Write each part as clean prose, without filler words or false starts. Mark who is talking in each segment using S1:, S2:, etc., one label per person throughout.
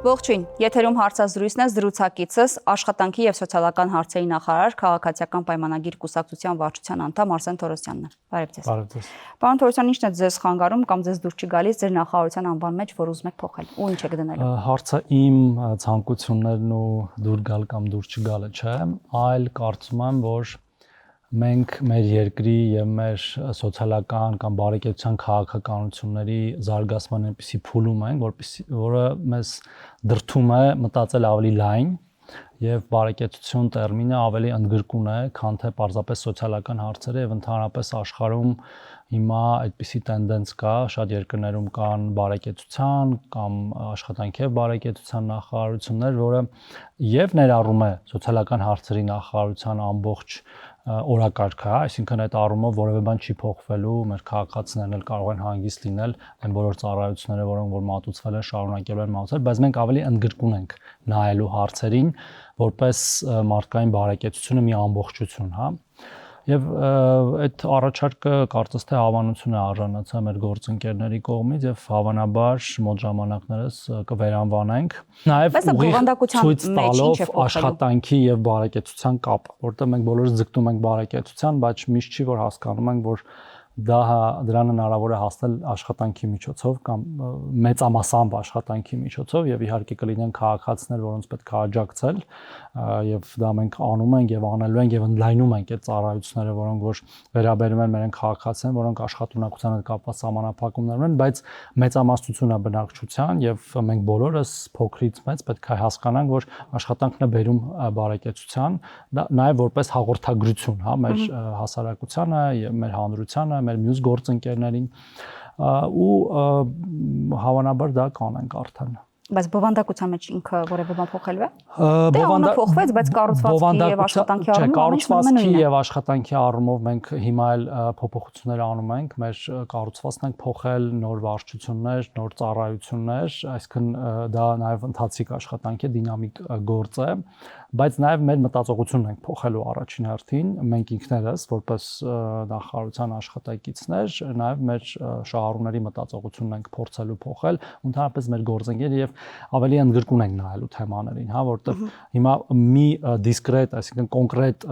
S1: Ողջույն, եթերում հարցազրույցն է զրուցակիցս աշխատանքի եւ սոցիալական հարցերի նախարար, քաղաքացիական պայմանագիր կուսակցության վարչության անդամ Արսեն Թորոսյանն է։ Բարև ձեզ։
S2: Բարև ձեզ։
S1: Պարոն Թորոսյան, ի՞նչն է ձեզ խանգարում կամ ձեզ դուր չի գալիս ձեր նախարարության անվան մեջ, որ ուզում եք փոխել։ Ու ինչ եք դնելու։
S2: Հարցը իմ ցանկություններն ու դուր գալ կամ դուր չգալը չէ, այլ կարծում եմ, որ մենք մեր երկրի եւ մեր սոցիալական կամ բարեկեցության քաղաքականությունների զարգացման այնպիսի փուլում ենք, որը մեզ դրդում է մտածել ավելի լայն եւ բարեկեցություն տերմինը ավելի ընդգրկուն է, քան թե պարզապես սոցիալական հարցերը եւ ընդհանրապես աշխարհում հիմա այդպիսի տենդենց կա, շատ երկրներում կան բարեկեցության կամ աշխատանքի եւ բարեկեցության նախարարություններ, որը եւ ներառում է սոցիալական հարցերի նախարարության ամբողջ օրակարգը, այսինքն այդ առումով որևէ բան չի փոխվելու, մեր քաղաքացիներն էլ կարող են հանգիստ լինել այն բոլոր ծառայությունները, որոնք որ մատուցվել են, շարունակելու են մատուցել, բայց մենք ավելի ընդգրկուն ենք նայելու հարցերին, որպես մարդկային բարեկեցությունը մի ամբողջություն, հա։ Եվ այդ առաջարկը կարծես թե հավանություն է արժանացել մեր գործընկերների կողմից եւ հավանաբար մոտ ժամանակներս կվերանվանենք նաեւ ցույց տալով աշխատանքի եւ բարեկեցության կապը, որտեղ մենք բոլորս ձգտում ենք բարեկեցության, բայց միշտ չի որ հասկանում ենք, որ դրան հնարավոր է հասնել աշխատանքի միջոցով կամ մեծամասամբ աշխատանքի միջոցով եւ իհարկե կլինեն քաղաքացիներ, որոնց պետք է աջակցել եւ դա մենք անում ենք եւ անելու ենք եւ ընդլայնում ենք այդ ծառայությունները, որոնք որ վերաբերում են մեր քաղաքացիներին, որոնք աշխատունակության հետ կապված սահմանափակումներ ունեն, բայց մեծամասնությունը բնակչության եւ մենք բոլորս փոքրից մեծ պետք է հասկանանք, որ աշխատանքն է բերում բարեկեցության, նաեւ որպես հաղորդագրություն, հա, մեր հասարակությանը եւ մեր հանրությանը, մեր մյուս գործընկերներին ու հավանաբար դա կանենք արդեն։
S1: Բայց բովանդակության մեջ ինքը որևէ բան փոխելու է։ Դե անունը փոխվեց, բայց կառուցվածքի եւ աշխատանքի առումով
S2: կառուցվածքի եւ աշխատանքի առումով մենք հիմա էլ փոփոխություններ անում ենք, մեր կառուցվածքն ենք փոխել, նոր վարչություններ, նոր ծառայություններ, այսինքն դա նաեւ ընթացիկ աշխատանք է, դինամիկ գործ է, բայց նաեւ մեր մտածողությունն ենք փոխելու առաջին հերթին, մենք ինքներս որպես նախարարության աշխատակիցներ, նաեւ մեր շահառուների մտածողությունն ենք փորձելու փոխել, ընդհանրապես մեր գործընկեր եւ ավելի ընդգրկուն ենք նայելու թեմաներին, հա, որտեղ հիմա մի դիսկրետ, այսինքն կոնկրետ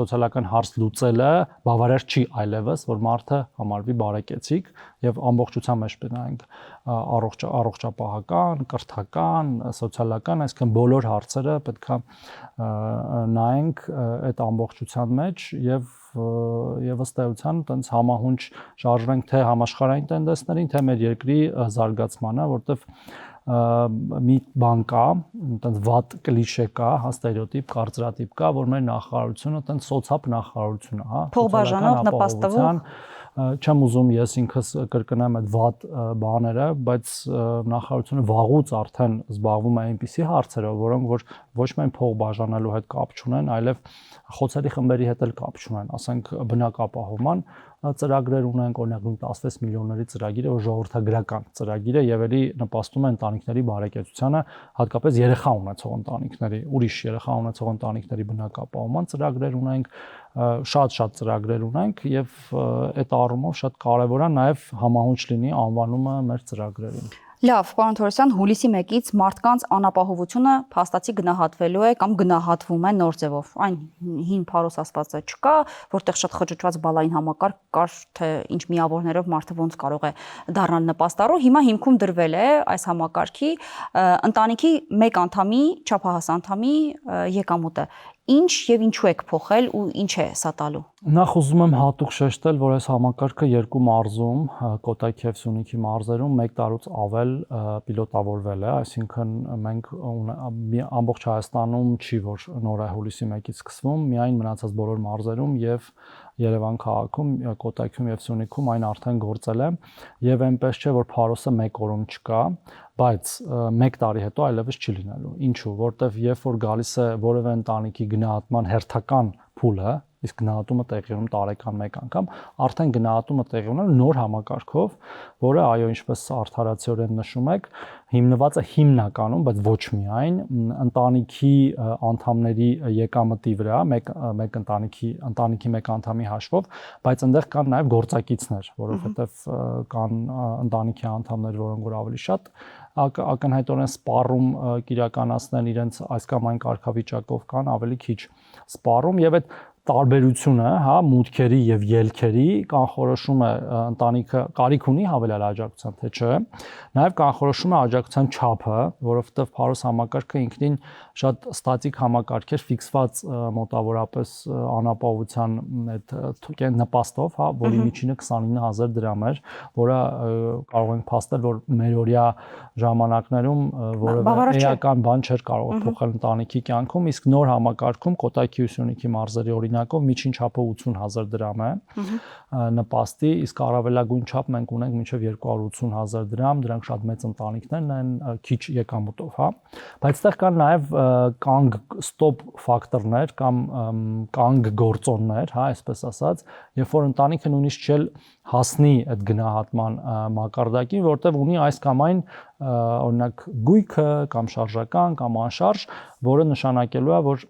S2: սոցիալական հարց լուծելը բավարար չի այլևս, որ մարդը համարվի բարեկեցիկ եւ ամբողջության մեջ նայենք առողջապահական, կրթական, սոցիալական, այսինքն բոլոր հարցերը պետքա նայենք այդ ամբողջության մեջ եւ ըստ էության տենց համահունչ շարժվենք թե համաշխարհային տենդենսներին, թե մեր երկրի զարգացմանը, որտեղ մի բան կա, այտենց վատ կլիշե կա, հա, ստերեոտիպ, կարծրատիպ կա, որ մեր նախարարությունը այտենց սոցիալ նախարարություն է, հա,
S1: փոխբաժանող, նպաստավոր
S2: չեմ ուզում ես ինքս կրկնեմ այդ վատ բաները, բայց նախարարությունը վաղուց արդեն զբաղվում է այնպիսի հարցերով, որոնք որ ոչ միայն փոխբաժանելու հետ կապ չունեն, այլև խոցերի խմբերի հետ էլ կապ չունեն, ասենք բնակապահովման ծրագրեր ունենք, օրինակ 16 միլիոնների ծրագիրը, որ ժողովրդագրական ծրագիր է եւ էլի նպաստում է ընտանիքների բարեկեցությանը, հատկապես երեխա ունեցող ընտանիքների, ուրիշ երեխա ունեցող ընտանիքների բնակապահովման ծրագրեր ունենք, շատ ծրագրեր ունենք եւ այդ առումով շատ կարեւոր է նաեւ համահունչ լինի անվանումը մեր ծրագրերին։
S1: Լավ, պարոն Թորոսյան, հուլիսի 1-ից մարդկանց անապահովությունը փաստացի գնահատվելու է կամ գնահատվում է նոր ձևով։ Այն հին փարոս ասվածը չկա, որտեղ շատ խճճված բալային համակարգ կար, թե ինչ միավորներով մարդը ոնց կարող է դառնալ նպաստառու։ Հիմա հիմքում դրվել է այս համակարգի ընտանիքի մեկ անդամի, չափահաս անդամի եկամուտը։ Ինչ եւ ինչու եք փոխել ու ինչ է սա տալու։
S2: Նախ ուզում եմ հատուկ շեշտել, որ այս համակարգը երկու մարզում, Կոտայքի եւ Սյունիքի մարզերում 1 տարուց ավել պիլոտավորվել է, այսինքն մենք ամբողջ Հայաստանում չի որ նոր է հուլիսի 1-ից սկսվում, միայն մնացած բոլոր մարզերում եւ Երևան քաղաքում, Կոտայքում եւ Սյունիքում այն արդեն գործել է եւ այնպես չէ որ փարոսը 1 օրում չկա, բայց 1 տարի հետո այլևս չի լինելու։ Ինչու՞, որտեվ երբ որ գալիս է որևէ ընտանիքի գնահատման հերթական փուլը, իսկ գնահատումը տեղի ունի տարեկան 1 անգամ, արդեն գնահատումը տեղի ունի նոր համակարգով, որը այո, ինչպես արդարացիորեն նշում եք, հիմնված է հիմնականում, բայց ոչ միայն ընտանիքի անդամների եկամտի վրա, մեկ ընտանիքի մեկ անդամի հաշվով, բայց այնտեղ կան նաև գործակիցներ, որովհետև կան ընտանիքի անդամներ, որոնք որ ավելի շատ ակնհայտորեն սպառում կիրականացնեն իրենց այս կամ այն կարգավիճակով կան ավելի քիչ սպառում եւ այդ տարբերությունը, հա, մուտքերի եւ ելքերի կանխորոշում է ընտանիքը կարիք ունի հավելյալ աջակցության, թե չէ։ Նաեւ կանխորոշում է աջակցության չափը, որովհետեւ Փարոս համակարգը ինքնին շատ ստատիկ համակարգ էր, ֆիքսված մոտավորապես անապահովության այդ նպաստով, հա, որի միջինը 29000 դրամ էր, որը կարող ենք փաստել, որ մերօրյա ժամանակներում որևէ էական բան չէր կարող փոխել ընտանիքի կյանքում, իսկ նոր համակարգում Կոտայքի Սյունիքի մարզերի օրինակով միջին չափը 80000 դրամ է նպաստի, իսկ առավելագույն չափ մենք ունենք մինչև 280000 դրամ, դրանք շատ մեծ ընտանիքներն են, քիչ եկամուտով, հա։ Բայց այդտեղ կան նաև կանգ ստոպ ֆակտորներ կամ կանգ գործոններ, հա, այսպես ասած, երբ որ ընտանիքը նույնիսկ չել հասնի այդ գնահատման մակարդակին, որտեղ ունի այս կամ այն օրինակ գույքը կամ շարժական կամ անշարժ, որը նշանակելու է, որ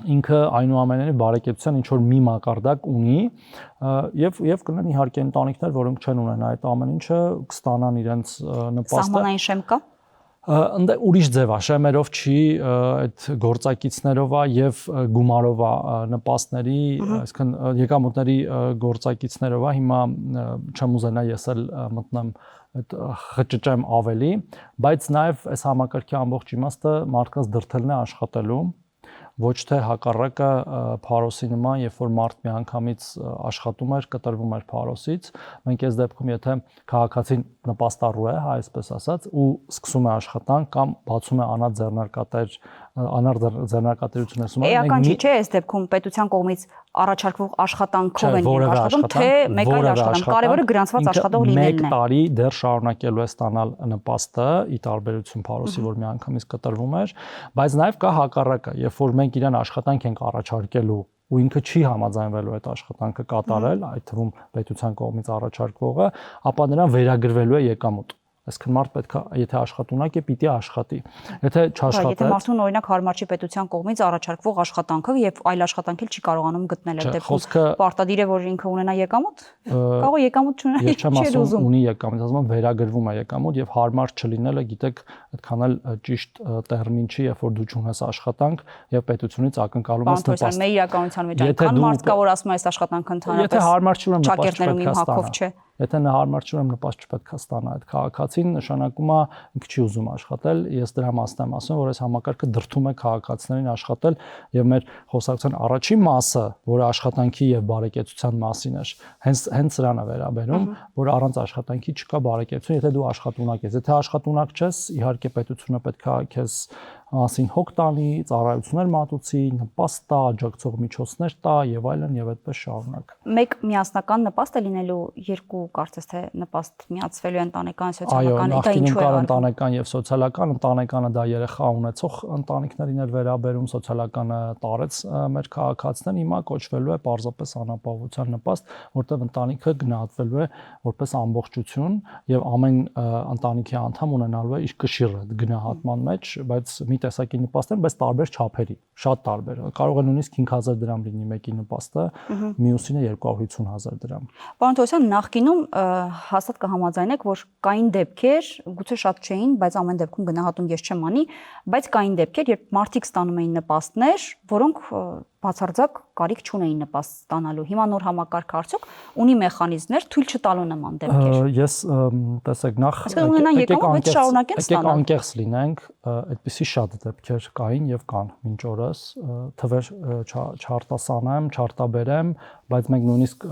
S2: ինքը այնուամենայնիվ բարեկեցության ինչ որ մի մակարդակ ունի եւ կլինեն իհարկե ընտանիքներ, որոնք չեն ունենա այդ ամեն ինչը, կստանան իրենց նպաստը։
S1: Սահմանային շեմ կա։
S2: Ընդ ուրիշ ձև է, շեմերով չի, այդ գործակիցներով է եւ գումարով է նպաստների, այսինքն եկամուտների գործակիցներով է, հիմա չեմ ուզենա ես էլ մտնեմ այդ խճճեմ ավելի, բայց նաեւ այս համակարգի ամբողջ իմաստը մարդկանց դրթելն է աշխատելու, ոչ թե հակառակը Փարոսի նման, երբ որ մարդ միանգամից աշխատում էր, կտրվում էր Փարոսից, մենք այս դեպքում եթե քաղաքացին նպաստառու է, հա, այսպես ասած, ու սկսում է աշխատանք կամ բացում է անար ձեռնարկատիրություն ասում են,
S1: էական չի, չէ, այս դեպքում պետության կողմից առաջարկվող աշխատանքով են աշխատում, թե մեկ այլ աշխատանք, կարևորը գրանցված աշխատող լինելն է։
S2: Մեկ տարի դեռ շարունակելու է ստանալ նպաստը, ի տարբերություն Փարոսի, որ միանգամից կտրվում էր, բայց նաև կա հակառակը, երբ որ մենք իրան աշխատանք ենք առաջարկելու ու ինքը չի համաձայնվելու այդ աշխատանքը կատարել, այդ թվում պետության կողմից առաջարկվողը, ապա նրան վերագրվելու է եկամուտ։ Այսինքն մարդ պետք է, եթե աշխատունակ է, պիտի աշխատի։ Եթե չաշխատի,
S1: եթե մարդուն օրինակ հարմար չի պետության կողմից առաջարկվող աշխատանքը եւ այլ աշխատանք էլ չի կարողանում գտնել այդ դեպքում, պարտադիր է որ ինքը ունենա եկամուտ։ Կարող է եկամուտ չունենա,
S2: ես չեմ ասում ունի եկամուտ, ասում եմ վերագրվում է եկամուտ եւ հարմար չլինելը, գիտեք, այդքան էլ ճիշտ տերմին չի, երբ որ դու չունես աշխատանք եւ պետությունից ակնկալում ես նպաստ։
S1: Մեր իրականության մեջ այնքան մարդ կա, որ ասում է այս աշխատանքը ընդհանրապես
S2: եթե հարմար չի, ուրեմն
S1: չակերտներում իմ հակով չէ։
S2: Եթե նա հարմար չի, ուրեմն նպաստ չպետք է ստանա այդ քաղաքացին, նշանակում է ինքը չի ուզում աշխատել։ Ես դրա մասն եմ ասում, որ այս համակարգը դրթում է քաղաքացիներին աշխատել եւ մեր խոսակցության առաջին մասը, որը աշխատանքի եւ բարեկեցության մասին է, հենց սրան է վերաբերում, որ առանց աշխատանքի չկա բարեկեցություն, եթե դու աշխատունակ ես։ Եթե աշխատունակ չես, իհարկե պետությունը պետք է քեզ մասին հոգ տանի, ծառայություններ մատուցի, նպաստ տա, աջակցող միջոցներ տա եւ այլն եւ այդպես շարունակ։
S1: Մեկ միասնական նպաստ է լինելու, երկու կարծես թե նպաստ միացվելու են ընտանեկան, սոցիալական,
S2: դա ինչու է ընտանեկան եւ սոցիալական, ընտանեկանը դա երեխա ունեցող ընտանիքներին էր վերաբերում, սոցիալականը տարեց մեր քաղաքացիներին, հիմա կոչվելու է պարզապես անապահովության նպաստ, որտեղ ընտանիքը գնահատվելու է որպես ամբողջություն եւ ամեն ընտանիքի անդամ ունենալու է իր կշիռը գնահատման մեջ, բայց մի տեսակի նպաստներ, բայց տարբեր չափերի, շատ տարբեր։ Կարող է նույնիսկ 5000 դրամ լինի մեկի նպաստը, մյուսինը 250000 դրամ։
S1: Պարոն Թովսյան, նախկինում հաստատ կհամաձայնեք, որ կային դեպքեր, գուցե շատ չէին, բայց ամեն դեպքում գնահատում ես չեմ անի, բայց կային դեպքեր, երբ մարդիկ ստանում էին նպաստներ, որոնք բացարձակ կարիք չունեին նպաստ ստանալու։ Հիմա նոր համակարգ արդյոք ունի մեխանիզմներ թույլ չտալու նման դեպքեր։
S2: Ես տեսեք նախ
S1: եկեք
S2: անկեղծ լինենք, այդպիսի շատ դեպքեր կային եւ կան մինչ օրս, թվեր չարտասանեմ, չարտաբերեմ, բայց մենք նույնիսկ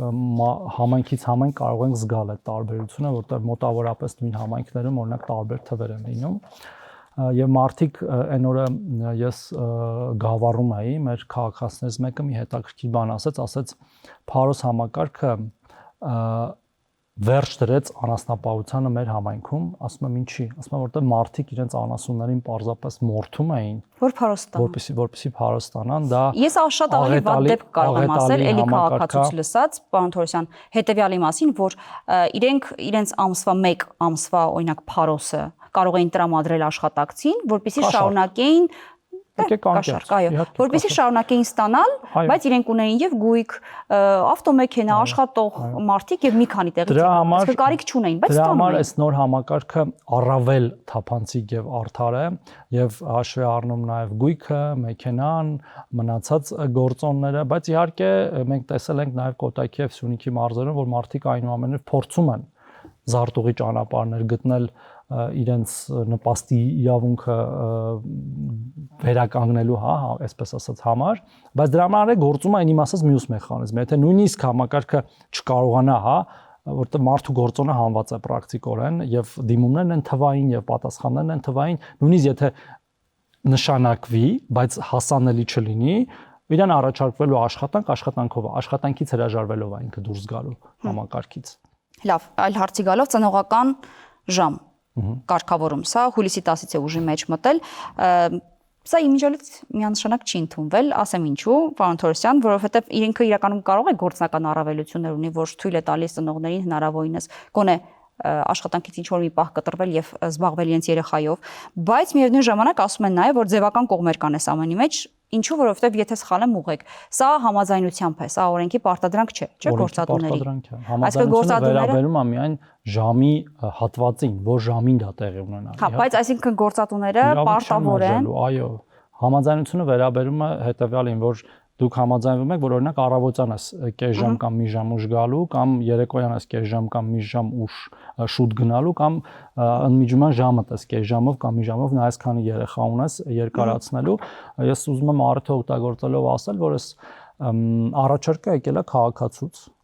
S2: համայնքից համայն կարող ենք զգալ այդ տարբերությունը, որտեղ մոտավորապես նույն համայնքներում օրինակ տարբեր թվեր են լինում։ Եվ մարդիկ այն օրը ես գավառում էի, մեր քաղաքացիներից մեկը մի հետաքրքիր բան ասաց Փարոս համակարգը վերջ դրեց անասնապահությանը մեր համայնքում, ասում եմ ինչի, ասում եմ որտեղ մարդիկ իրենց անասուններին պարզապես մորթում էին,
S1: որ Փարոս ստանան,
S2: որպեսզի Փարոս ստանան, դա
S1: ես շատ ավելի վատ դեպք կարող եմ ասել, էլի քաղաքացուց լսած, պարոն Թորոսյան, հետեւյալի մասին, որ իրենք իրենց ամսվա 1 ամսվա օրինակ Փարոսը կարող էին տրամադրել աշխատակցին, որպեսզի շարունակեին կաշառք, այո, որովհետեւ շարունակեին ստանալ, բայց իրենք ունեին եւ գույք, ավտոմեքենա, աշխատող մարդիկ եւ մի քանի տեղից եկած, կարիք չունեին, բայց
S2: ստանում էին։ Դրա համար այս նոր համակարգը առավել թափանցիկ եւ արդար է եւ հաշվի առնում նաեւ գույքը, մեքենան, մնացած գործոնները, բայց իհարկե մենք տեսել ենք նաեւ Կոտայքի եւ Սյունիքի մարզերում, որ մարդիկ այնուամենայնիվ փորձում են զարտուղի ճանապարհներ գտնել իրենց նպաստի իրավունքը վերականգնելու, այսպես ասած, համար, բայց դրա համար է գործում այն իմ ասած մյուս մեխանիզմը, եթե նույնիսկ համակարգը չկարողանա, որտեղ մարդու գործոնը հանված է պրակտիկորեն եւ դիմումներն են թվային եւ պատասխաններն են թվային, նույնիսկ եթե նշանակվի, բայց հասանելի չլինի, իրան առաջարկվելու աշխատանքով, աշխատանքից հրաժարվելով է ինքը դուրս գալու համակարգից։
S1: Լավ, այլ հարցի գալով ծնողական ժամ կարգավորում, սա հուլիսի 10-ից է ուժի մեջ մտել, սա իմիջիալից միանշանակ չի ընդունվել, ասեմ ինչու, պարոն Թորոսյան, որովհետև ինքը իրականում կարող է գործնական առավելություններ ունի, որ թույլ է տալիս ծնողներին հնարավորինս գոնե աշխատանքից ինչ որ մի պահ կտրվել եւ զբաղվել իրենց երեխայով, բայց միևնույն ժամանակ ասում են նաեւ, որ ձևական կողմեր կան այս ամենի մեջ, ինչու, որովհետեւ եթե սխալ եմ ուղեք, սա համաձայնությամբ է, սա օրենքի պարտադրանք չէ գործադուների։
S2: Համաձայնությունը վերաբերում է միայն ժամի հատվածին, որ ժամին դա տեղի ունենա։
S1: Հա, բայց այսինքն գործադուները պարտավոր են։
S2: Այո, համաձայնությունը վերաբերում է հետեւյալին, որ դուք համաձայնվում եք, որ օրինակ առավոտյան ես կես ժամ կամ մի ժամ ուշ գալու, կամ երեկոյան ես կես ժամ կամ մի ժամ ուշ շուտ գնալու, կամ ընդմիջման ժամը ես կես ժամով կամ մի ժամով նա այսքանի երեխա ունես երկարացնելու։ Ես ուզում եմ առիթը օգտագործելով ասել, որ այս առաջարկը եկել է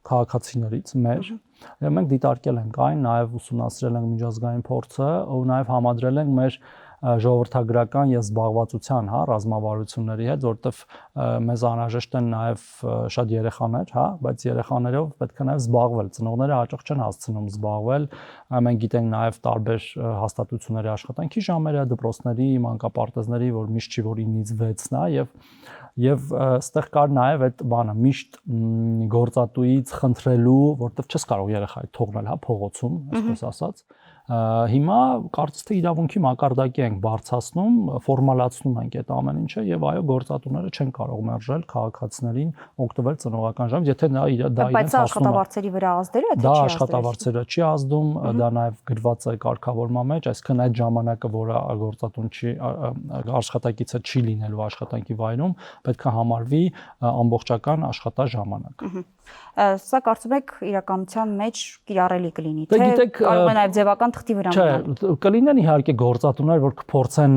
S2: քաղաքացիներից մեր, եւ մենք դիտարկել ենք այն, նաեւ ուսումնասիրել ենք միջազգային փորձը, ու նաեւ համադրել ենք մեր ժողովրդագրական եւ զբաղվածության, ռազմավարությունների հետ, որտեվ մեզ անհրաժեշտ են նաեւ շատ երեխաներ, բայց երեխաներով պետք է նաեւ զբաղվել, ծնողները հաճախ չեն հասցնում զբաղվել, մենք գիտենք նաեւ տարբեր հաստատությունների աշխատանքի ժամերը, դպրոցների, մանկապարտեզների, որ միշտ չի որ 9-ից 6-ն է եւ այստեղ կար նաեւ այդ բանը միշտ գործատուից խնդրելու, որտեվ չես կարող երեխայի թողնել, փողոցում, այսպես ասած։ Հիմա կարծես թե իրավունքի մակարդակի ենք բարձրացնում, ֆորմալացնում ենք այդ ամեն ինչը եւ այո գործատուները չեն կարող մերժել քաղաքացիներին օգտվել ծնողական ժամից, եթե դա իրենց
S1: աշխատավարձերի վրա ազդել է, թե
S2: չի ազդել։ Դա աշխատավարձերը չի ազդում, դա նաեւ գրված է կարգավորման մեջ, այսինքն այդ ժամանակը, որը գործատուն չի աշխատակիցը չի լինելու աշխատանքի վայրում, պետք է համարվի ամբողջական աշխատաժամանակ։
S1: Սա կարծում եք իրականության մեջ կիրառելի կլինի, թե կարող է նաեւ ձևական թղթի վրա մնալ։
S2: Չէ, կլինեն իհարկե գործատուներ, որ կփորձեն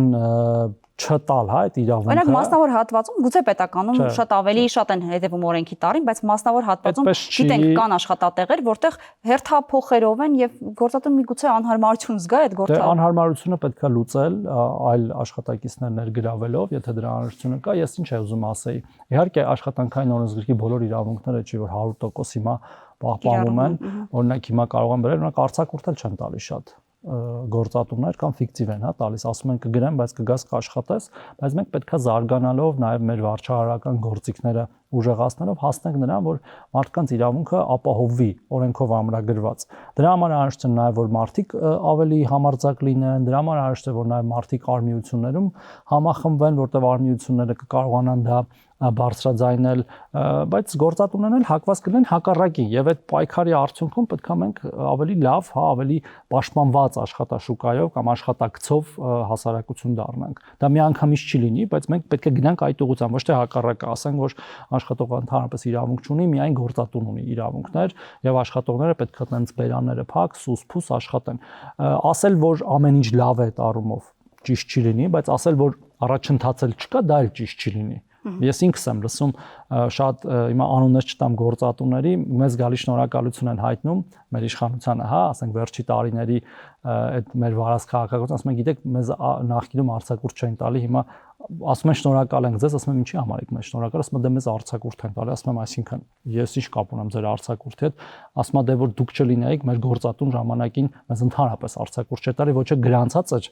S2: չտալ, այդ իրավունքը։
S1: Օրինակ մասնավոր հատվածում գուցե պետականում շատ են հետևում օրենքի տարին, բայց մասնավոր հատվածում գիտենք կան աշխատատեղեր, որտեղ հերթափոխերով են եւ գործատուն միգուցե անհարմարություն զգա այդ գործը։
S2: Դե անհարմարությունը պետք է լուծել այլ աշխատակիցներ ներգրավելով, եթե դրա անհրաժեշտությունը կա, ես ինչ եմ ուզում ասեի։ Իհարկե աշխատանքային օրենսգրքի բոլոր իրավունքները չի որ 100% հիմա պահպանվում են, օրինակ հիմա կարող են բերել, օրինակ արձակուրդ չեն տալի շատ գործատուներ կամ ֆիկտիվ են, տալիս, ասում են կգրեմ, բայց կգաս կաշխատես, բայց մենք պետքա զարգանալով նաև մեր վարչահարական գործիքները ուժեղացնելով հասնենք նրան, որ մարդկանց իրավունքը ապահովվի օրենքով ամրագրված։ Դրա համար անհրաժեշտ է նաև որ մարդիկ ավելի համարձակ լինեն, դրա համար անհրաժեշտ է որ նաև մարդիկ արմիություններում համախմբվեն, որտեղ արմիությունները կկարողանան դա բարձրաձայնել, բայց գործատուներն էլ հակված կլինեն հակառակին եւ այդ պայքարի արդյունքում պետք է մենք ավելի լավ, ավելի պաշտպանված աշխատաշուկայով կամ աշխատակցով հասարակություն դառնանք։ Դա միանգամից չի լինի, բայց մենք պետք է գնանք այդ ուղղությամբ, ոչ թե հակառակը, ասենք որ աշխատողը ընդհանրապես իրավունք չունի, միայն գործատուն ունի իրավունքներ եւ աշխատողները պետք է տենց բերանները փակ, սուս-փուս աշխատեն։ Ասել որ ամեն ինչ լավ է այդ առումով ճիշտ չի լինի, բայց ասել որ առաջընթացել չկա, դա էլ ճիշտ չի լինի։ Ես ինքս եմ լսում շատ հիմա անուններ չտամ գործատուների, մեզ գալի շնորհակալություն են հայտնում մեր իշխանությանը, ասենք վերջի տարիների այդ մեր վարած քաղաքականություն, ասում են գիտեք, մեզ նախկինում արձակուրդ չեն տալի, հիմա ասում են շնորհակալ ենք ձեզ, ասում եմ ինչի համար եք մեզ շնորհակալ, ասում եմ դե մեզ արձակուրդ են տալի, ասում եմ այսինքն ես ինչ կապ ունեմ ձեր արձակուրդի հետ, ասում եմ դե որ դուք չլինեիք մեր գործատուն ժամանակին մեզ ընդհանրապես արձակուրդ չէ տալի, ոչ է գրանցած էր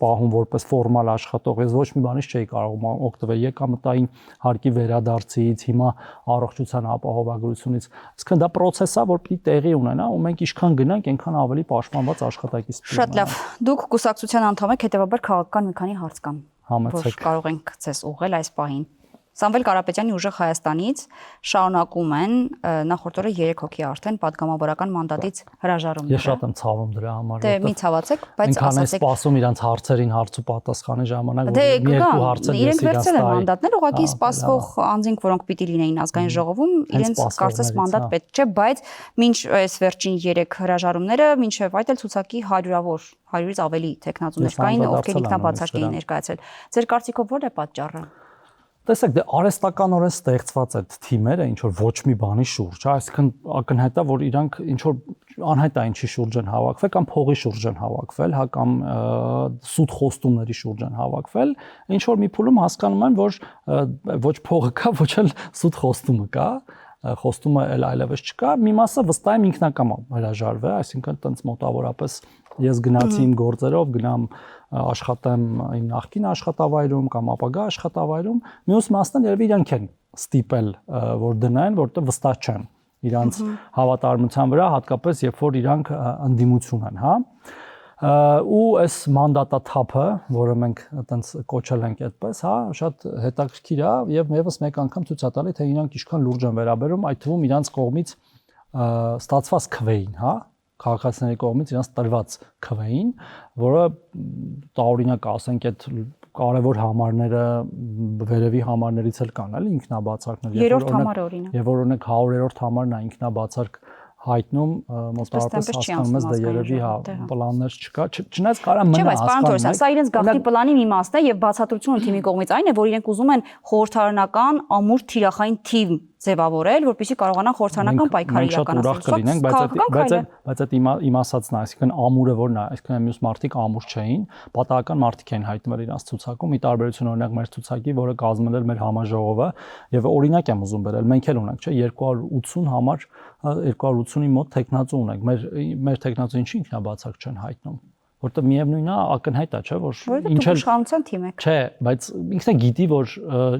S2: պահում որպես ֆորմալ աշխատող, ես ոչ մի բանից չէի կարող օգտվել եկամտային հարկի վերադարձից, հիմա առողջության ապահովագրությունից։ Այսինքն դա process է, որ պիտի տեղի ունենա, ու մենք ինչքան գնանք, այնքան ավելի պաշտպանված աշխատակից։
S1: Շատ լավ։ Դուք կուսակցության անդամ եք, հետեւաբար քաղաքական մի քանի հարց կան։
S2: Համեցեք։
S1: որ կարող ենք ցես ուղղել այս պահին։ Սամվել Կարապետյանի ուժեղ Հայաստանից շարունակում են նախորդ օրը 3 հոգի արդեն падգամավորական մանդատից հրաժարումները։
S2: Ես շատ եմ ցավում դրա համար,
S1: Դե մի ցավացեք, բայց
S2: ասացեք սպասում իրանց հարցերին հարց ու պատասխանի ժամանակ,
S1: դե
S2: որ մի երկու հարցեր
S1: իրենք վերցել են մանդատներ, ուղղակի սպասվող անձինք, որոնք պիտի լինեին ազգային ժողովում, իրենց կարծես մանդատ պետք չէ, բայց մինչ այս վերջին 3 հրաժարումները, մինչև այդ էլ ցուցակի 100-ավոր, 100-ից ավելի տեխնացուներ կային, ովքեր ինքնաբացարկ էին ներկայացել։ Ձեր կարծիքով ո՞ր է պատճառը։
S2: Տեսեք, դե արհեստականորեն ստեղծված այդ թիմերը ինչ որ ոչ մի բանի շուրջ, այսինքն ակնհայտ է, որ իրանք ինչ որ անհայտ է ինչի շուրջ են հավաքվել կամ փողի շուրջ են հավաքվել, հա կամ սուտ խոստումների շուրջ են հավաքվել, ինչ որ մի փուլում հասկանում են, որ ոչ փողը կա, ոչ էլ սուտ խոստումը կա, խոստումը էլ այլևս չկա, մի մասը վստահ եմ ինքնակամ հրաժարվել, այսինքն տենց մոտավորապես ես գնացի իմ գործերով, գնամ աշխատեմ իմ նախկին աշխատավայրում կամ ապագա աշխատավայրում, մյուս մասն երևի իրանք են ստիպել, որ դնեն, որտեղ վստահ չեն իրանք հավատարմության վրա, հատկապես երբ որ իրանք ընդդիմություն են, հա։ Ու այս մանդատաթափը, որը մենք այտենց կոչել ենք այդպես, հա, շատ հետաքրքիր է եւ եւս մեկ անգամ ցույց է տալի, թե իրանք ինչքան լուրջ են վերաբերում, այդ թվում իրանք կողմից ստացված քվեին, հա, քաղաքացիների կողմից իրանք տրված քվեին, որը տարօրինակ ասենք այդ կարևոր համարները վերևի համարներից էլ կան, էլի ինքնաբացարկներ, եւ որ օրինակ 100-րդ համարն է ինքնաբացարկ հայտնում մոտավորապես հասկանում ես դա երևի հա պլաններ չկա, չնայած կարա մնա
S1: հասկանում։ Չէ, բայց պարոն Թորոսյան, սա իրենց գաղտնի պլանի մի մասն է եւ բացատրությունը թիմի կողմից այն է, որ իրենք ուզում են խորհրդարանական ամուր թիրախային թիմ ձևավորել, որպեսզի կարողանան խորհրդարանական պայքարի իրականացնել։
S2: Բայց այդ իմ ասածն է, այսինքն ամուրը որն է, այսինքն մյուս մարդիկ ամուր չէին, պատահական մարդիկ են հայտնվել իրաց ցուցակում, ի տարբերություն օրինակ մեր ցուցակի, որը կազմել էր մեր համաժողովը, եւ օրինակ եմ ուզում բերել, մենք էլ ունենք, չէ, 280 համար 280-ի մոտ տեխնացու ունենք։ Մեր տեխնացու ինչի ինքնաբացարկ չեն հայտնում, որտեղ միևնույնն է ակնհայտ է, չէ, որ
S1: ինչ էլ իշխանության թիմ եք։
S2: Չէ, բայց ինքն է գիտի, որ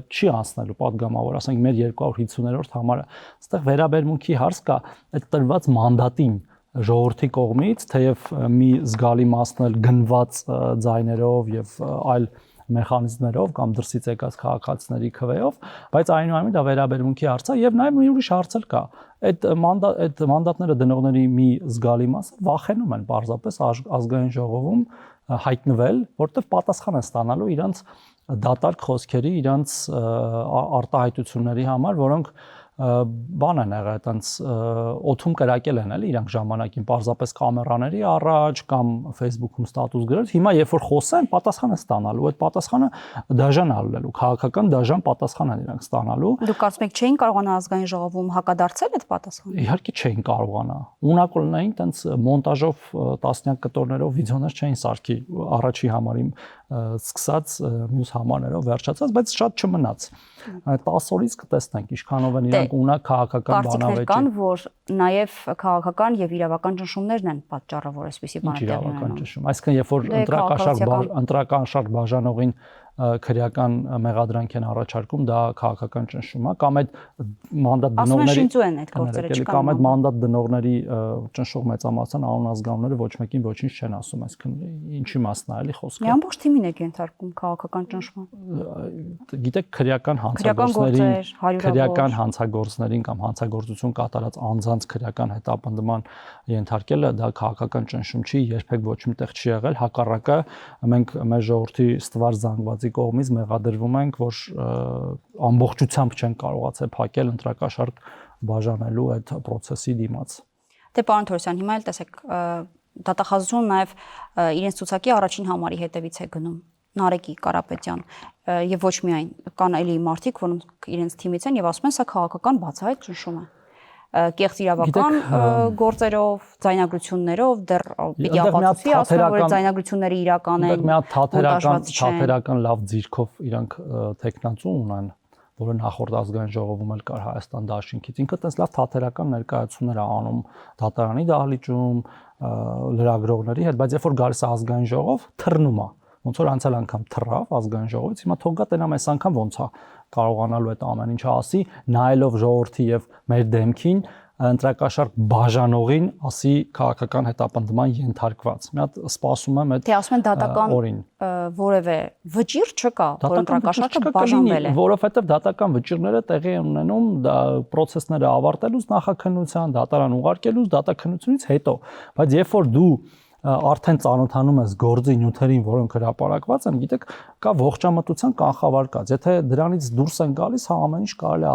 S2: չի անցնելու падգամավոր, ասենք մեր 250-րդ համարը, այստեղ վերաբերմունքի հարց կա, այդ տրված մանդատին ժողովրդի կողմից, թեև մի զգալի մասն էլ գնված ձայներով եւ այլ մեխանիզմներով կամ դրսից եկած քաղաքացիների քվեով, բայց այնուամենայնիվ դա վերաբերմունքի հարց է եւ նաեւ մի ուրիշ հարց էլ կա։ Այդ մանդատները դնողների մի զգալի մասը վախենում են պարզապես ազգային ժողովում հայտնվել, որտեղ պատասխան են ստանալու իրանց դատարկ խոսքերի, իրանց արտահայտությունների համար, որոնք բան են եղել, այտենց օթում կրակել են էլի իրանք ժամանակին պարզապես կամերաների առաջ կամ Facebook-ում ստատուս գրել, հիմա երբ որ խոսեն, պատասխան են ստանալու, այդ պատասխանը դաժան ալելու, քաղաքական դաժան պատասխան են իրանք ստանալու։
S1: Դուք կարծում եք չէին կարողանա ազգային ժողովում հակադարձել այդ պատասխանը։
S2: Իհարկե չէին կարողանա։ Ունակ ունեին տենց մոնտաժով տասնյակ կտորներով վիդեոներ չէին սարքի առաջի համարի սկսած մյուս համարներով վերջացած, բայց շատ չմնաց։ 10 օրից կտեսնենք ինչքանով են իրանք ունակ քաղաքական բանավեճի։
S1: Կան, որ նաև քաղաքական եւ իրավական ճնշումներն են պատճառը, որ այսպեսի բան տեղի ունենում։
S2: Այսինքն երբ որ ընտրական շարք բաժանողին քրեական մեղադրանք են առաջարկում, դա քաղաքական ճնշում է, կամ այդ մանդատ դնողների կամ այդ մանդատ դնողների ճնշող մեծամասն անազգանները ոչ մեկին ոչինչ չեն ասում, այսինքն ինչի մասն է էլի խոսքը։
S1: Մի ամբողջ թիմին եք ենթարկում քաղաքական ճնշման։
S2: Գիտեք, քրեական հանցագործներին կամ հանցագործություն կատարած անձանց քրեական հետապնդման ենթարկելը դա քաղաքական ճնշում չի, երբեք ոչ միտեղ չի եղել, հակառակը մենք մեր ժողովրդի ստվար զանգվածի կողմից մեղադրվում ենք, որ ամբողջությամբ չեն կարողացել փակել ընտրակաշարք բաժանելու այդ process-ի դիմաց։
S1: Դե պարոն Թորոսյան, հիմա էլ տեսեք, դատախազությունը նաև իրենց ցուցակի առաջին համարի հետևից է գնում։ Նարեկի Կարապետյան եւ ոչ միայն կան էլի մարդիկ, որոնք իրենց թիմից են եւ ասում են, սա քաղաքական բացահայտ ճնշում է։ Կեղծ իրավական գործերով, ձայնագրություններով դեռ պիտի ապացուցի, ասում որ ձայնագրությունները իրական են։
S2: Մի հատ թաթերական լավ ձիրքով իրանք տեխնացու ունեն, որը նախորդ ազգային ժողովում էլ կար Հայաստան Դաշինքից։ Ինքը տես լավ թաթերական ներկայացումներ է անում դատարանի դահլիճում, լրագրողների հետ, բայց երբ որ գալիս է ազգային ժողով, թռնում է։ Ոնց որ անցյալ անգամ թռավ ազգային ժողովից, հիմա թող գա տենամ այս անգամ ոնց է։ կարողանալու այդ ամեն ինչը ասի, նայելով ժողովրդի եւ մեր դեմքին ընտրակաշարք բաժանողին ասի քաղաքական հետապնդման ենթարկված։ Մի հատ սպասում եմ այդ
S1: Թե ասում են դատական
S2: օրին։
S1: որևէ վճիռ չկա, որ ընտրակաշարքը բաժանվել է։
S2: Որովհետև դատական վճիռները տեղի են ունենում պրոցեսները ավարտելուց նախաքննության, դատարան ուղարկելուց, դատաքննությունից հետո, բայց երբ որ դու արդեն ծանոթանում ես գործի նյութերին, որոնք հրապարակված են, գիտեք, կա ողջամտության կանխավարկած։ Եթե դրանից դուրս են գալիս, հա ամեն ինչ կարելի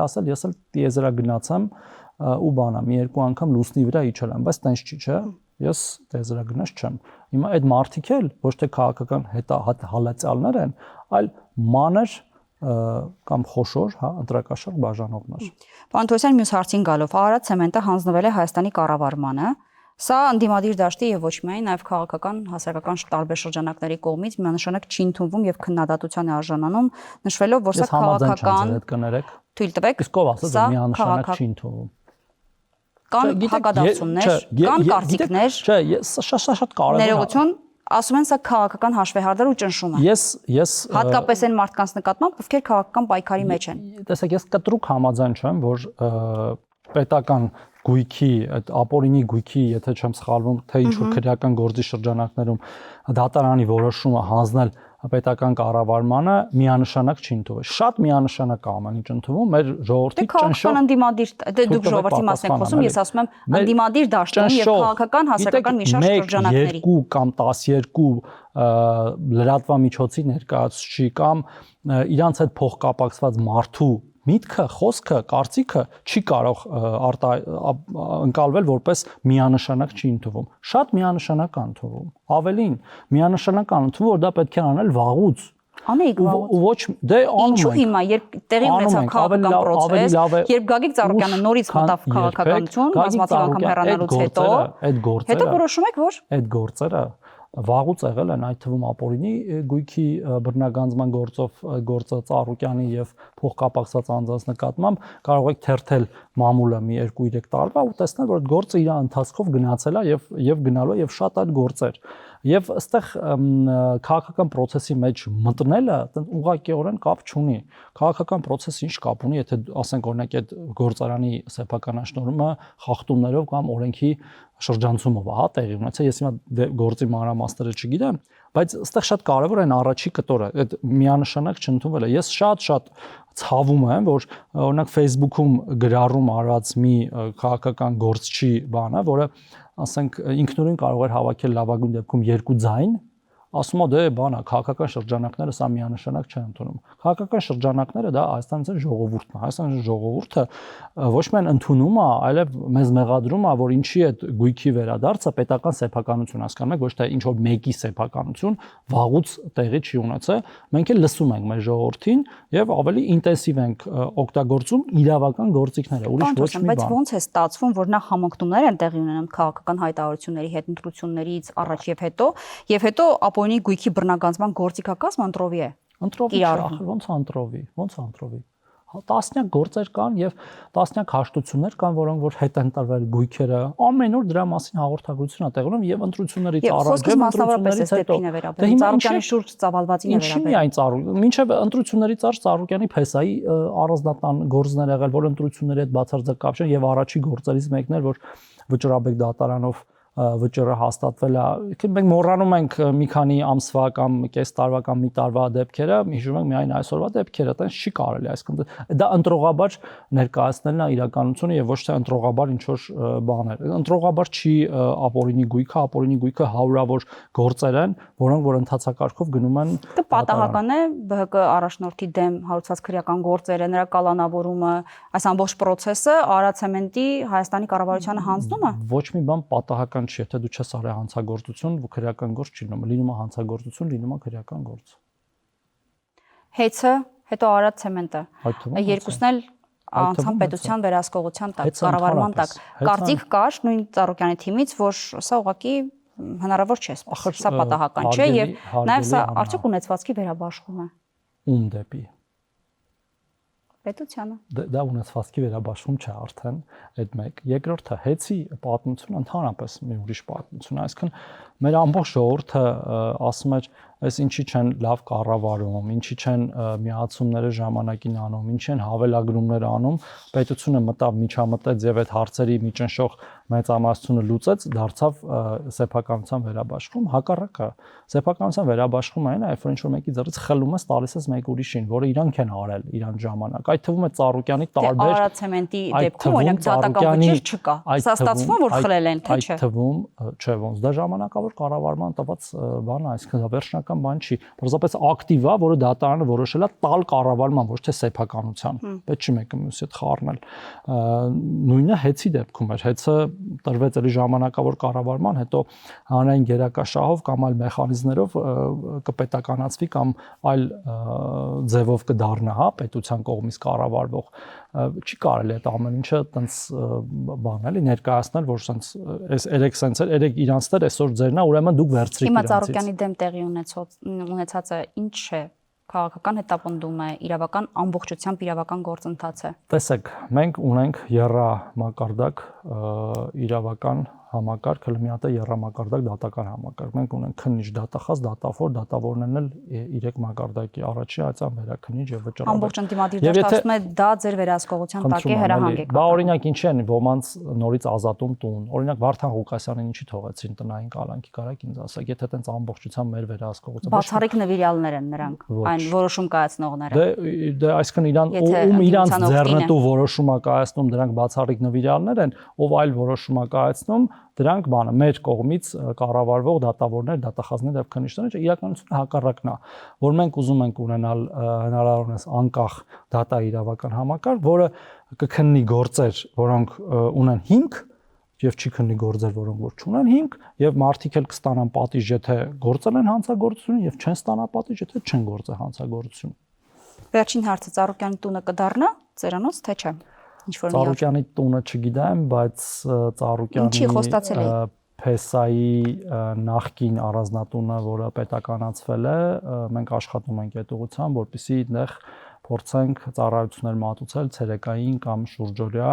S2: ասել, ես էլ տիեզերա գնացեմ ու բանա, մի երկու անգամ լուսնի վրա իջել եմ, բայց տենց չի, չէ՞։ Ես տիեզերա գնաց չեմ։ Հիմա այդ մարդիկ էլ ոչ թե քաղաքական հալածյալներ են, այլ մանր կամ խոշոր, հա, ընտրակաշարք բաժանողներ։
S1: Պարոն Թովսյան, մյուս հարցին գալով, Արարատ ցեմենտը հանձնվել է Հայաստանի կառավարմանը։ Սա անդիմադիր դաշտի եւ ոչ միայն նաեւ քաղաքական հասարակական տարբեր շրջանակների կողմից միանշանակ չի ընդունվում եւ քննադատության է արժանանում, նշվելով, որ սա քաղաքական թույլ տվեք,
S2: իսկ ով ասաց, որ միանշանակ չի ընդունվում։
S1: Կան հակադարձություններ, կան կարծիքներ։
S2: Չէ, շատ կարևոր է։
S1: Ներողություն, ասում են սա քաղաքական հաշվեհարդար ու ճնշում է։
S2: Ես
S1: հատկապես այն մարդկանց նկատմամբ, ովքեր քաղաքական պայքարի մեջ են։
S2: Տեսեք, ես կտրուկ համաձայն չեմ, որ պետական գույքի, այդ ապօրինի գույքի, եթե չեմ սխալվում, թե ինչ-որ քրեական գործի շրջանակներում դատարանի որոշումը հանձնել պետական կառավարմանը միանշանակ չի ընդունվում։ Շատ միանշանակ է ամեն ինչ ընդունվում, մեր ժողովրդի
S1: ճնշող անդիմադիր, դուք ժողովրդի մասին եք խոսում, ես ասում եմ անդիմադիր դաշտում եւ քաղաքական հասարակական մի շարք շրջանակների։
S2: 2 կամ 12 լրատվամիջոցի ներկայացուցիչ կամ իրանց հետ փոխկապակցված մարդու միտքը, խոսքը, կարծիքը չի կարող ընկալվել որպես միանշանակ չի ընդունվում։ Շատ միանշանակ է ընդունվում։ Ավելին, միանշանակ է ընդունվում, որ դա պետք է անել վաղուց։
S1: Անեիք վաղուց։
S2: Ոչ, դե անում ենք։
S1: Ինչու հիմա, երբ տեղի ունեցավ քաղաքական պրոցես, երբ Գագիկ Ծառուկյանը նորից մտավ քաղաքականություն, բազմաթիվ անգամ հեռանալուց հետո որոշում եք, որ
S2: այդ գործերը վաղուց եղել են, այդ թվում ապօրինի գույքի բռնագանձման գործը Ծառուկյանի եւ փոխկապակցված անձանց նկատմամբ կարող եք թերթել մամուլը մի 2-3 տարվա ու տեսնել, որ այդ գործը իր ընթացքով գնացել է եւ գնալու է եւ շատ այդ գործեր։ Եվ այստեղ քաղաքական process-ի մեջ մտնելը ուղղակիորեն կապ չունի։ Քաղաքական process-ը ինչ կապ ունի, եթե ասենք օրինակ այդ գործարանի սեփականաշնորհումը խախտումներով կամ օրենքի շրջանցումով, հա, տեղի ունեցել։ Ես հիմա գործի մանրամասները չգիտեմ, բայց այստեղ շատ կարևոր է առաջի կտորը, այդ միանշանակ չընդունվելը։ Ես շատ ցավում եմ, որ օրինակ Facebook-ում գրառում արած մի քաղաքական գործչի բանը, որը ասենք ինքնուրույն կարող էր հավաքել լավագույն դեպքում 2 ձայն, ասում է դե բանա քաղաքական շրջանակները սա միանշանակ չեն ընդունում։ Քաղաքական շրջանակները դա Հայաստանի ժողովուրդն է։ Հայաստանի ժողովուրդը ոչ միայն ընդունում է, այլև մեզ մեղադրում է, որ ինչի է գույքի վերադարձը պետական սեփականություն, հասկանում եք, ոչ թե ինչ որ մեկի սեփականություն վաղուց տեղի չի ունեցել։ Մենք էլ լսում ենք մեր ժողովրդին եւ ավելի ինտենսիվ ենք օգտագործում իրավական գործիքները, ուրիշ ոչ մի բան։
S1: Բայց ոնց է ստացվում, որ նախ համընկնումներ են տեղի ունենում քաղաքական հայտարարությունների հետ ընտրություններից առաջ եւ հետո ապօրինի գույքի բռնագանձման գործիքակազմը ընտրովի է։
S2: Ընտրովի չէ, ոնց ընտրովի։ Տասնյակ գործեր կան եւ տասնյակ հաշտություններ կան, որոնք որ հետ են տրվել գույքերը, ամեն օր դրա մասին հաղորդագրություն է տեղի ունենում եւ ընտրություններից առաջ եւ ընտրություններից հետո։
S1: Դե հիմա Ծառուկյանի շուրջ ծավալվածին է վերաբերում։
S2: Ինչի՞ միայն Ծառուկյանի, մինչեւ ընտրություններից առաջ Ծառուկյանի փեսայի առանձնատան գործներ եղել, որ ընտրությունների հետ բացարձակ կապ չեն եւ առաջի գործերից մեկն էր, որ Վճռաբեկ դատարանով վճռը հաստատվել է։ Մենք մոռանում ենք մի քանի ամսվա կամ կես տարվա կամ մի տարվա դեպքերը, հիշում ենք միայն այսօրվա դեպքերը, այտենց չի կարելի, այսինքն դա ընտրողաբար ներկայացնելն է իրականությունը եւ ոչ թե ընտրողաբար ինչ որ բաներ։ Ընտրողաբար չի ապօրինի գույքը հարյուրավոր գործեր են, որոնք որ ընթացակարգով գնում են։
S1: Դա պատահական է ԲՀԿ առաջնորդի դեմ հարուցված քրեական գործերը, նրա կալանավորումը, այս ամբողջ process-ը Արարատ ցեմենտի Հայաստանի կառավարությանը հանձնում է։
S2: Ոչ մի բան պատահական չի, եթե դու չես արել հանցագործություն, քրեական գործ չի լինում է հանցագործություն, լինում է քրեական գործ։
S1: Հեյցը, հետո Արարատ ցեմենտը։ Երկուսն էլ անցան պետության վերահսկողության տակ, կառավարման տակ։ Կարծիք կար նույն Ծառուկյանի թիմից, որ սա ուղղակի հնարավոր չէ, սա պատահական չէ եւ նաեւ սա արդյոք ունեցվածքի վերաբաշխում է։
S2: Ում դեպի
S1: պետությանը։
S2: Դա ունեցվածքի վերաբաշխում չէ արդեն, այդ մեկ։ Երկրորդը հեծի պատմությունը ընդհանրապես մի ուրիշ պատմություն, այսինքն մեր ամբողջ ժողովուրդը ասում էր այս ինչի չեն լավ կառավարում, ինչի չեն միացումները ժամանակին անում, ինչի են հավելագրումներ անում, պետությունը մտավ միջամտեց եւ այդ հարցերի միջնշող մեծամասնությունը լուծեց, դարձավ սեփականության վերաբաշխում, հակառակը սեփականության վերաբաշխումը այն է, երբ որ ինչ-որ մեկի ձեռից խլում ես, տալիս ես մեկ ուրիշին, որը իրանք են արել իրան ժամանակ։ Այդ թվում է Ծառուկյանի տարբեր
S1: Արարացեմենտի դեպքում օրինակ դատական վճիռ չկա։ Սա ստացվում որ խլել են, թե չէ։
S2: Այդ թվում չէ, ոնց դա ժամանակավոր կառավարման տված բան է, այսինքն վերջնական բան չի։ Պարզապես ակտիվ է, որը դատարանը որոշել է տալ կառավարման, ոչ թե սեփականության։ Պետք չի մեկը մյուսի հետ խառնել։ Նույնը հեծի դեպքում էր։ Հեծը տրվեց էլի ժամանակավոր կառավարման, հետո հանրային գերակաշահով կամ այլ մեխանիզմներով կպետականացվի կամ այլ ձևով կդառնա, հա, պետության կողմից կառավարվող։ Չի կարելի այդ ամեն ինչը տենց բան էլի ներկայացնել, որ սենց այս 3 սենց էր, 3 իրանցներ այսօր ձերն է, ուրեմն դուք վերցրիք
S1: իրանցից։ Հիմա
S2: իրանցից։
S1: Ծառուկյանի դեմ տեղի ունեցածը ինչ է, քաղաքական հետապնդում է, իրավական ամբողջությամբ իրավական գործընթաց է։
S2: Տեսեք, մենք ունենք եռամակարդակ իրավական համակարգ, հələ մի հատ է եռամակարդակ դատական համակարգ։ Մենք ունենք քննիչ, դատախազ, դատավոր, դատավորներն էլ 3 մակարդակի առաջի այցան վերաքննիչ եւ վճռաբեր։
S1: Ամբողջ ընդդիմադիր դաշտ ասում է դա ձեր վերահսկողության տակ է հրահանգ եք։
S2: Բա օրինակ ինչ են ոմանց նորից ազատում տուն։ Օրինակ Վարդան Ղուկասյանին ինչի թողեցին տնային կալանքի, կարեք ինձ ասեք, եթե տենց ամբողջությամբ մեր վերահսկողության։
S1: Բացառիկ նվիրյալներ են նրանք, այն որոշում կայացնողները։
S2: Դե այսինքն իրանց ձեռնտու որոշում է կայացնում, դրանք բացառիկ նվիրյալներ են, ով այլ որոշում է կայացնում, դրանք բանը մեր կողմից կառավարվող դատավորներ, դատախազներ եւ քննիչներ, իրականությունը հակառակն է, որ մենք ուզում ենք ունենալ հնարավորինս անկախ դատա իրավական համակարգ, որը կքննի գործեր, որոնք ունեն հիմք եւ չի քննի գործեր, որոնք որ չունեն հիմք, եւ մարդիկ էլ կստանան պատիժ, եթե գործել են հանցագործություն, եւ չեն ստանա պատիժ, եթե չեն գործել հանցագործություն։
S1: Վերջին հարցը Ծառուկյանի տունը կդառնա ծերանոց, թե չէ։
S2: Ծառուկյանի տունը չգիտեմ, բայց Ծառուկյանի Փեսայի նախկին առանձնատունը, որը պետականացվել է, մենք աշխատում ենք այդ ուղղությամբ, որպեսզի այնտեղ փորձենք ծառայություններ մատուցել ցերեկային կամ շուրջօրյա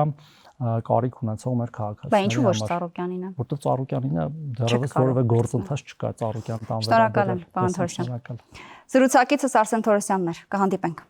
S2: կարիք ունեցող մեր քաղաքացիների համար։
S1: Բայց ինչու ոչ Ծառուկյանինը։
S2: Որտեղ Ծառուկյանինը դեռևս որևէ գործընթաց չկա Ծառուկյան տան վերաբերյալ։
S1: Շնորհակալ եմ, պարոն Թորոսյան։ Զրուցակիցս Արսեն Թորոսյանն էր, կհանդիպենք։